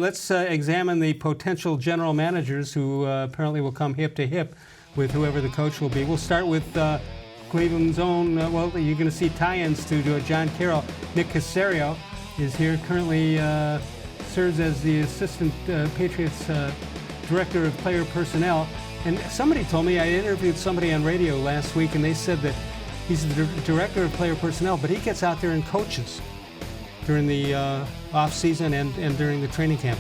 Let's examine the potential general managers who apparently will come hip to hip with whoever the coach will be. We'll start with Cleveland's own, well, you're going to see tie-ins to John Carroll. Nick-Caserio is here, currently serves as the assistant Patriots director of player personnel. And somebody told me, I interviewed somebody on radio last week, and they said that he's the director of player personnel, but he gets out there and coaches during the off-season and during the training camp.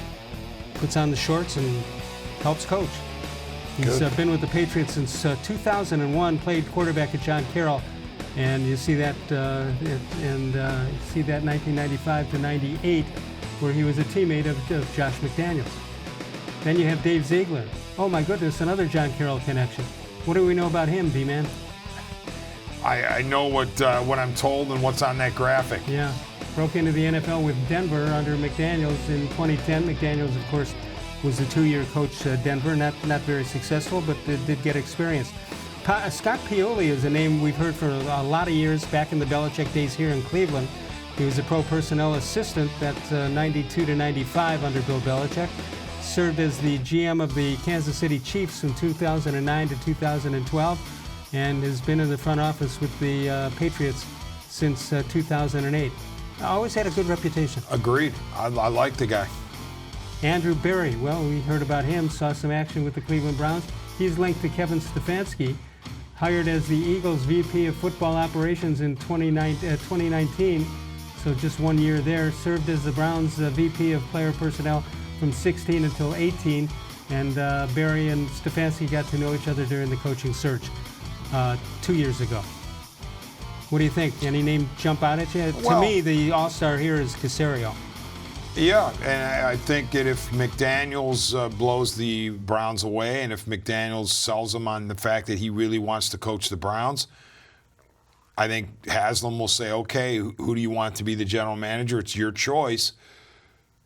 Puts on the shorts and helps coach. He's been with the Patriots since 2001, played quarterback at John Carroll, and you see that see that 1995 to 98, where he was a teammate of Josh McDaniels. Then you have Dave Ziegler. Oh my goodness, another John Carroll connection. What do we know about him, D-Man? I know what I'm told and what's on that graphic. Yeah, broke into the NFL with Denver under McDaniels in 2010. McDaniels, of course, was the 2-year coach at Denver. Not very successful, but did get experience. Scott-Pioli is a name we've heard for a lot of years, back in the Belichick days here in Cleveland. He was a pro personnel assistant at 92 to 95 under Bill Belichick. Served as the GM of the Kansas City Chiefs from 2009 to 2012, and has been in the front office with the Patriots since 2008. Always had a good reputation. Agreed. I like the guy. Andrew Berry, well, we heard about him, saw some action with the Cleveland Browns. He's linked to Kevin-Stefanski, hired as the Eagles VP of Football Operations in 2019, so just 1 year there. Served as the Browns VP of Player Personnel from 16 until 18, and Berry and Stefanski got to know each other during the coaching search 2 years ago. What do you think? Any name jump out at you? Well, to me, the all-star here is Caserio. Yeah, and I think that if McDaniels blows the Browns away, and if McDaniels sells them on the fact that he really wants to coach the Browns, I think Haslam will say, okay, who do you want to be the general manager? It's your choice.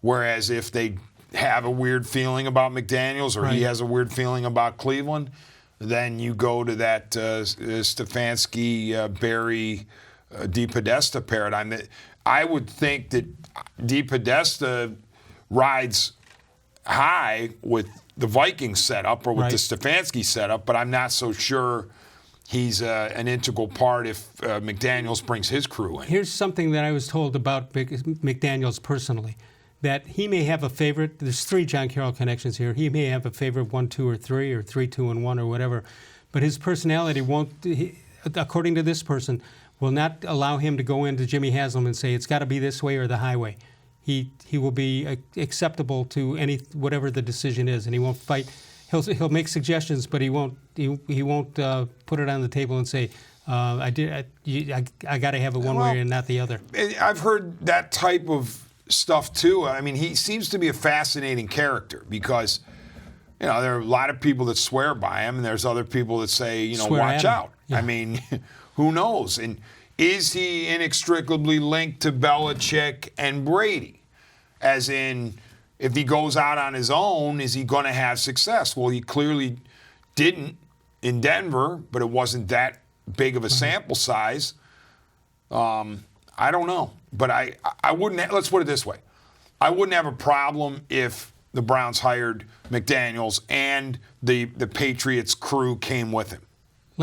Whereas if they have a weird feeling about McDaniels, or he has a weird feeling about Cleveland, then you go to that Stefanski, Berry, DePodesta paradigm. I would think that DePodesta rides high with the Vikings setup or with the Stefanski setup, but I'm not so sure he's an integral part if McDaniels brings his crew in. Here's something that I was told about McDaniels personally, that he may have a favorite. There's 3 John Carroll connections here. He may have a favorite 1, 2, or 3, or 3, 2, and 1, or whatever. But his personality won't, according to this person, will not allow him to go into Jimmy Haslam and say it's got to be this way or the highway. He will be acceptable to whatever the decision is, and he won't fight. He'll make suggestions, but he won't put it on the table and say I got to have it one way and not the other. I've heard that type of stuff too. I mean, he seems to be a fascinating character because, there are a lot of people that swear by him, and there's other people that say, watch out. Yeah. I mean, who knows? And is he inextricably linked to Belichick and Brady? As in, if he goes out on his own, is he going to have success? Well, he clearly didn't in Denver, but it wasn't that big of a sample size. I don't know. But I wouldn't, let's put it this way. I wouldn't have a problem if the Browns hired McDaniels and the Patriots crew came with him.